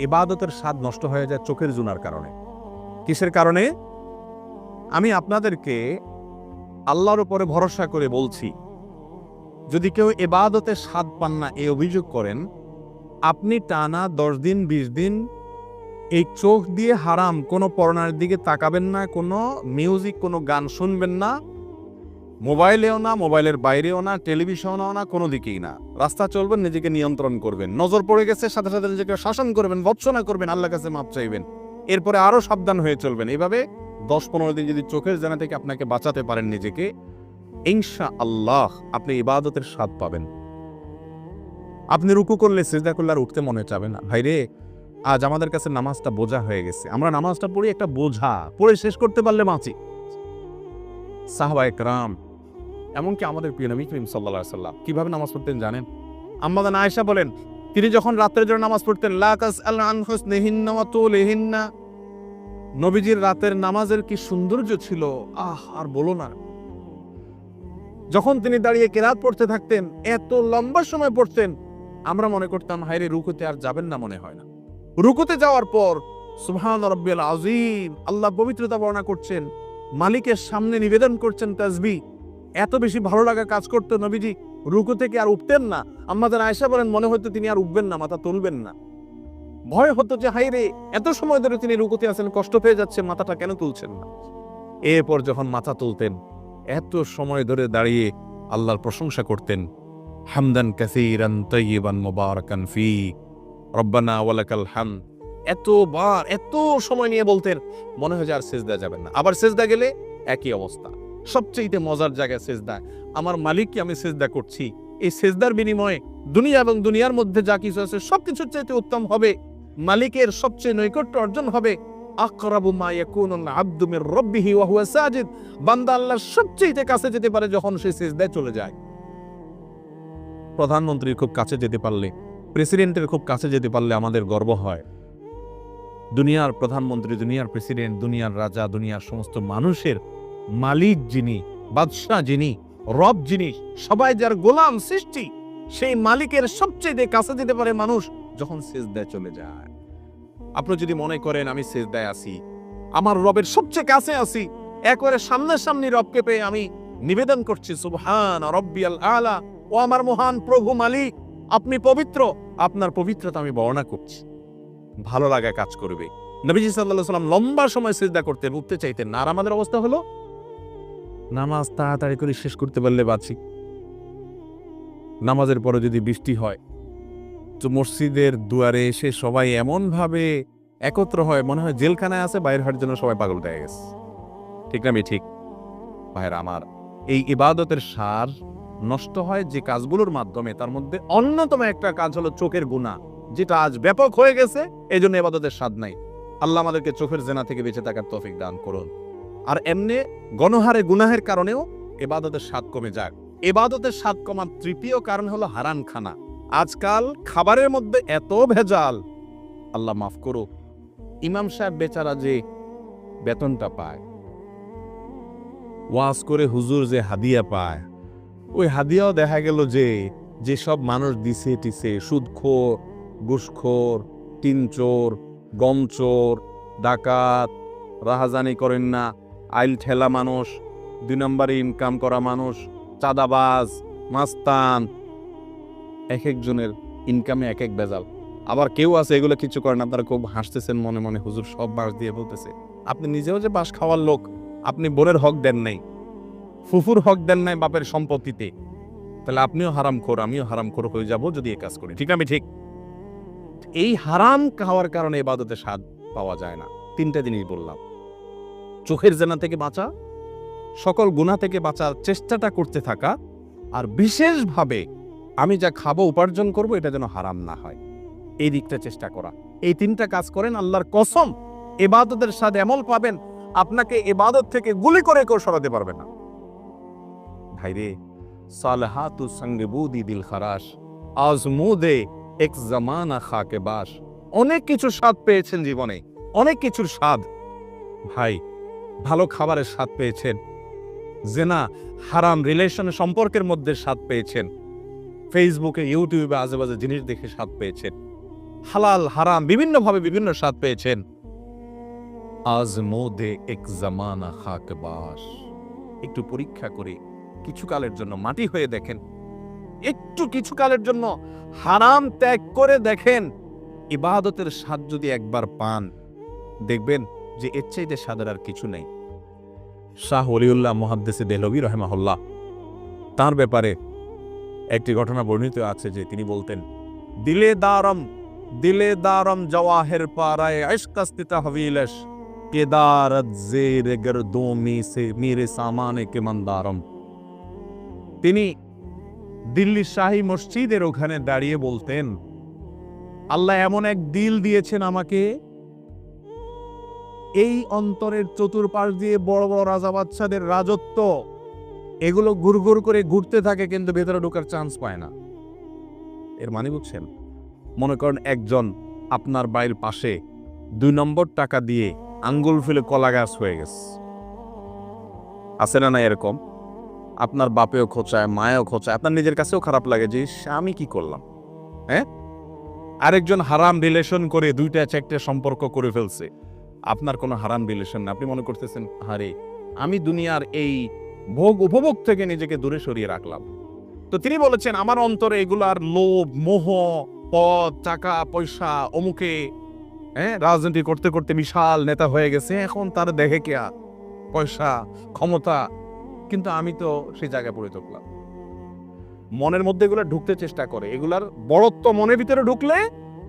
ইবাদতের স্বাদ নষ্ট হয়ে যায় চোখের জুনার কারণে। কিসের কারণে? আমি আপনাদেরকে আল্লাহর উপরে ভরসা করে বলছি, যদি কেউ ইবাদতের স্বাদ পান না এই অভিযোগ করেন, আপনি টানা 10 দিন 20 দিন এই চোখ দিয়ে হারাম কোনো পর্নার দিকে তাকাবেন না, কোনো মিউজিক কোনো গান শুনবেন না, মোবাইলেও না, মোবাইলের বাইরেও না, টেলিভিশনেও না, কোনো দিকেই না। রাস্তা চলবেন, নিজেকে নিয়ন্ত্রণ করবেন, নজর পড়ে গেছে সাথে সাথে নিজেকে শাসন করবেন, ভৎসনা করবেন, আল্লাহর কাছে মাপ চাইবেন, এরপরে আরো সাবধান হয়ে চলবেন। এইভাবে 10-15 দিন যদি চোখের জানা থেকে আপনাকে বাঁচাতে পারেন নিজেকে, ইনশাআল্লাহ আপনি ইবাদতের স্বাদ পাবেন। আপনি রুকু করলে সিজদা করলে আর উঠতে মনে চাবে না। ভাইরে, আজ আমাদের কাছে নামাজটা বোঝা হয়ে গেছে। আমরা নামাজটা পড়ি একটা বোঝা, পড়ে শেষ করতে পারলে বাঁচি। সাহাবায়ে কেরাম, এমনকি আমাদের প্রিয় নবী করিম সাল্লাল্লাহু আলাইহি সাল্লাম কিভাবে নামাজ পড়তেন জানেন? আম্মা জান আয়েশা বলেন, তিনি যখন রাতের জন্য নামাজ পড়তেন, লা তাসআল আন হুসনিহিন্না ওয়া তুলিহিন্না, নবীজির রাতের নামাজের কি সৌন্দর্য ছিল, আর বলো না। যখন তিনি দাঁড়িয়ে কেরাত পড়তে থাকতেন, এত লম্বা সময় পড়তেন, আমরা মনে করতাম হায়রে রুকুতে আর যাবেন না, মনে হয় না। রুকুতে যাওয়ার পর সুবহান রাব্বিয়াল আযীম, আল্লাহ পবিত্রতা বর্ণনা করছেন, মালিকের সামনে নিবেদন করছেন তাসবিহ। এত বেশি ভালো লাগা কাজ করতো, নবীজি রুকু থেকে আর উঠতেন না। আম্মা জান আয়েশা বলেন, মনে হতো তিনি আর উঠবেন না, মাথা তুলবেন না। ভয় হতো যে হায়রে এত সময় ধরে তিনি রুকুতে আছেন, কষ্ট পেয়ে যাচ্ছে, মাথাটা কেন তুলছেন না। এরপর যখন মাথা তুলতেন, এত সময় ধরে দাঁড়িয়ে আল্লাহর প্রশংসা করতেন, হামদান কাসীরান তাইয়িবান মুবারাকান ফি রব্বানা ওয়ালাকাল হামদ। এতবার এত সময় নিয়ে বলতেন, মনে হয় যে আর সিজদা যাবেন না। আবার সিজদা গেলে একই অবস্থা। সবচেয়ে মজার জায়গায় সিজদা, আমার মালিককে আমি সিজদা করছি, এই সিজদার বিনিময়ে দুনিয়া এবং দুনিয়ার মধ্যে যা কিছু আছে সবকিছুর চাইতে উত্তম হবে, মালিকের সবচেয়ে নৈকট্য অর্জন হবে। আকরাবু মা ইয়াকুনুল আবদু মির রাব্বিহি ওয়া হুয়া সাজিদ, বান্দা আল্লাহর সবচেয়ে কাছে যেতে পারে যখন সে সিজদায় চলে যায়। প্রধানমন্ত্রীর খুব কাছে যেতে পারলে, প্রেসিডেন্টের খুব কাছে যেতে পারলে আমাদের গর্ব হয়। দুনিয়ার প্রধানমন্ত্রী, দুনিয়ার প্রেসিডেন্ট, দুনিয়ার রাজা, দুনিয়ার সমস্ত মানুষের মালিক যিনি, বাদশাহ যিনি, রব যিনি, সবাই যার গোলাম সৃষ্টি, সেই মালিকের সবচেয়ে কাছে যেতে পারে মানুষ যখন সিজদায় চলে যায়। আপনি যদি মনে করেন আমি সিজদায় আছি, আমার রবের সবচেয়ে কাছে আছি, একবারে সামনাসামনি রবকে পেয়ে আমি নিবেদন করছি সুবহান রাব্বিয়াল আলা, ও আমার মহান প্রভু মালিক, আপনি পবিত্র, আপনার পবিত্রতা আমি বর্ণনা করছি, ভালো লাগা কাজ করবে। নবীজি সাল্লাল্লাহু আলাইহি ওয়াসাল্লাম লম্বা সময় সিজদা করতেন, উঠতে চাইতেন না। আর আমাদের অবস্থা হলো নামাজ তাড়াতাড়ি করে শেষ করতে পারলে বাঁচি। নামাজের পরে যদি বৃষ্টি হয় তো মসজিদের দুয়ারে এসে সবাই এমন ভাবে একত্র হয়, মনে হয় জেলখানায় আছে, বাইরে হওয়ার জন্য সবাই পাগল হয়ে গেছে। ঠিক না? আমি ঠিক? ভাইরা আমার, এই ইবাদতের সার নষ্ট হয় যে কাজগুলোর মাধ্যমে, তার মধ্যে অন্যতম একটা কাজ হলো চোখের গুনাহ, যেটা আজ ব্যাপক হয়ে গেছে। এই জন্য ইবাদতের স্বাদ নাই। আল্লাহ আমাদেরকে চোখের জেনা থেকে বেঁচে থাকার তৌফিক দান করুন। আর এমনি গণহারে গুনাহের কারণেও ইবাদতের স্বাদ কমে যায়। ইবাদতের স্বাদ কমার তৃতীয় কারণ হলো হারাম খানা। আজকাল খাবারের মধ্যে এত ভেজাল, আল্লাহ মাফ করুক, ইমাম সাহেব বেচারা যে বেতনটা পায়, ওয়াজ করে হুজুর যে হাদিয়া পায়, ওই হাদিয়াও দেখা গেল যে সব মানুষ দিছে টিছে, সুদখোর, ঘুষখোর, টিনচোর, গমচোর, ডাকাত, রাহাজানি করেন না, আইল ঠেলা মানুষ, 2 নম্বরে ইনকাম করা মানুষ, চাঁদাবাজ, মাস্তান, এক একজনের ইনকামে এক এক বেজাল। আবার কেউ আছে এগুলো কিছু করেন, আপনারা খুব হাসতেছেন মনে মনে, হুজুর সব বাস দিয়ে বলতেছে। আপনি নিজেও যে বাস খাওয়ার লোক, আপনি বোনের হক দেন নাই, ফুফুর হক দেন নাই বাপের সম্পত্তিতে, তাহলে আপনিও হারামখোর, আমিও হারামখোর হয়ে যাব যদি এই কাজ করি। ঠিক আমি ঠিক? এই হারাম খাওয়ার কারণে ইবাদতের স্বাদ পাওয়া যায় না। 3টা জিনিস বললাম, চোখের জেনা থেকে বাঁচা, সকল গুনাহ থেকে বাঁচার চেষ্টাটা করতে থাকা, আর বিশেষভাবে আমি যা খাবো উপার্জন করব এটা যেন হারাম না হয়, এই দিকটা চেষ্টা করা। এই 3টা কাজ করেন, আল্লাহর কসম ইবাদতের স্বাদ এমন পাবেন, আপনাকে ইবাদত থেকে গুলি করে কেউ সরাতে পারবে না। ভাইরে, সালহাতু সঙ্গে বুদি দিল খারাস, আজমুদে এক জামানা খাকে বাস। অনেক কিছু স্বাদ পেয়েছেন জীবনে, অনেক কিছুর স্বাদ। ভাই, ভালো খাবারের স্বাদ পেয়েছেন, জেনা হারাম রিলেশন সম্পর্কের মধ্যে স্বাদ পেয়েছেন, ফেসবুকে ইউটিউবে আজেবাজে জিনিস দেখে স্বাদ পেয়েছেন, হালাল হারাম বিভিন্নভাবে বিভিন্ন স্বাদ পেয়েছেন। আজমোদে এক জামানা খাকবাস, একটু পরীক্ষা করে কিছুকালের জন্য মাটি হয়ে দেখেন, একটু কিছুকালের জন্য হারাম ত্যাগ করে দেখেন, ইবাদতের স্বাদ যদি একবার পান, দেখবেন যে এর চাইতে স্বাদের আর কিছু নেই। শাহ ওলিউল্লাহ মুহাদ্দিসে দেহলভী রাহিমাহুল্লাহ, তার ব্যাপারে একটি ঘটনা বর্ণিত আছে যে তিনি বলতেন, দিলে দারম জওয়াহের পারায় ইশকাস্তি তাহভিলশ কেদারত জেরে গরদোমি সে মেরে সামানে কে মন্দারম। তিনি দিল্লি শাহী মসজিদের ওখানে দাঁড়িয়ে বলতেন, আল্লাহ এমন এক দিল দিয়েছেন আমাকে, এই অন্তরের চতুর্পাশ দিয়ে বড় বড় রাজা বাদশাদের রাজত্ব, এগুলো ঘুরঘুর করে ঘুরতে থাকে কিন্তু ভেতরে ঢোকার চান্স পায় না। এর মানে বুঝছেন? মনে করেন একজন আপনার বাড়ির পাশে 2 নম্বর টাকা দিয়ে আঙ্গুল ফেলে কলা গাছ হয়ে গেছে, আছে না? না এরকম আপনার বাপেও খোঁচায়, মায়েও খোঁচায়, আপনার নিজের কাছেও খারাপ লাগে যে আমি কি করলাম। হ্যাঁ, আরেকজন হারাম রিলেশন করে 2টা-4টে সম্পর্ক করে ফেলছে, আপনার কোনো হারাম রিলেশন না, আপনি মনে করতেছেন আরে আমি দুনিয়ার এই ভোগ উপভোগ থেকে নিজেকে দূরে সরিয়ে রাখলাম। তো তিনি বলেছেন, আমার অন্তরে এগুলার লোভ, মোহ, পদ, টাকা পয়সা, অমুকে রাজনীতি করতে করতে বিশাল নেতা হয়ে গেছে, এখন তার দেখে কে পয়সা ক্ষমতা, কিন্তু আমি তো সেই জায়গায় পড়ে থাকলাম। মনের মধ্যে এগুলো ঢুকতে চেষ্টা করে, এগুলার বড়ত্ব মনের ভিতরে ঢুকলে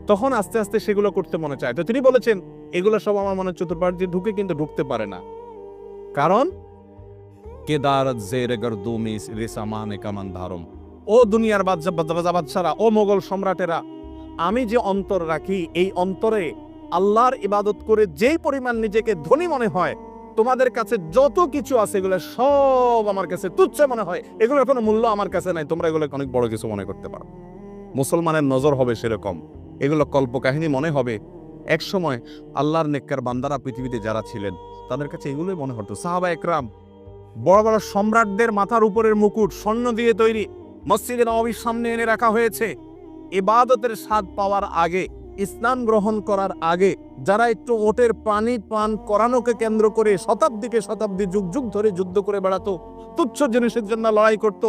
তখন আস্তে আস্তে সেগুলো করতে মনে চায়। তো তিনি বলেছেন এগুলো সব আমার মনের চতুর্পাশ দিয়ে ঢুকে কিন্তু ঢুকতে পারে না, কারণ কেদারত জেরে গরদুমি রেসামানে কামানধারম, ও দুনিয়ার বাদশারা, ও মোগল সম্রাটেরা, আমি যে অন্তর রাখি, এই অন্তরে আল্লাহর ইবাদত করে যেই পরিমাণ নিজেকে ধনী মনে হয়, তোমাদের কাছে যত কিছু আছে এগুলো সব আমার কাছে তুচ্ছ মনে হয়, এগুলোর কোনো মূল্য আমার কাছে নাই, তোমরা এগুলোকে অনেক বড় কিছু মনে করতে পারো। মুসলমানের নজর হবে সেরকম, এগুলো কল্পকাহিনী মনে হবে। এক সময় আল্লাহর নেককার বান্দারা পৃথিবীতে যারা ছিলেন তাদের কাছে এগুলোই মনে হতো। সাহাবা একরাম, বড় বড় সম্রাটদের মাথার উপরের মুকুট স্বর্ণ দিয়ে তৈরি, মসজিদে নববীর সামনে এনে রাখা হয়েছে। ইবাদতের স্বাদ পাওয়ার আগে, ইসলাম গ্রহণ করার আগে যারা একটু ওটের পানি পান করানোকে কেন্দ্র করে শতাব্দীকে শতাব্দী যুগ যুগ ধরে যুদ্ধ করে বেড়াতো, তুচ্ছ জিনিসের জন্য লড়াই করত,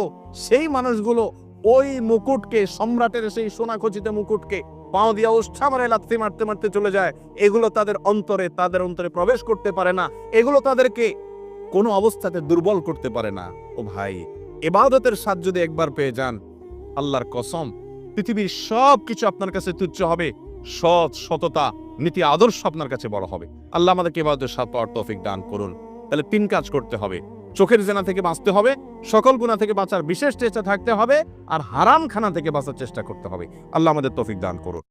সেই মানুষগুলো ওই মুকুটকে, সম্রাটের সেই সোনাখচিত মুকুটকে পাও দিয়া উষ্ঠা মারে লাথি মারতে মারতে চলে যায়। এগুলো তাদের অন্তরে প্রবেশ করতে পারে না, এগুলো তাদেরকে কোনো অবস্থাতে দুর্বল করতে পারে না। ও ভাই, ইবাদতের স্বাদ যদি একবার পেয়ে যান, আল্লাহর কসম, পৃথিবীর সব কিছু আপনার কাছে তুচ্ছ হবে, সৎ, সততা, নীতি, আদর্শ আপনার কাছে বড় হবে। আল্লাহ আমাদেরকে ইবাদতের স্বাদ পাওয়ার তৌফিক দান করুন। তাহলে 3 কাজ করতে হবে, চোখের জেনা থেকে বাঁচতে হবে, সকল গুনাহ থেকে বাঁচার বিশেষ চেষ্টা থাকতে হবে, আর হারাম খানা থেকে বাঁচার চেষ্টা করতে হবে। আল্লাহ আমাদের তৌফিক দান করুন।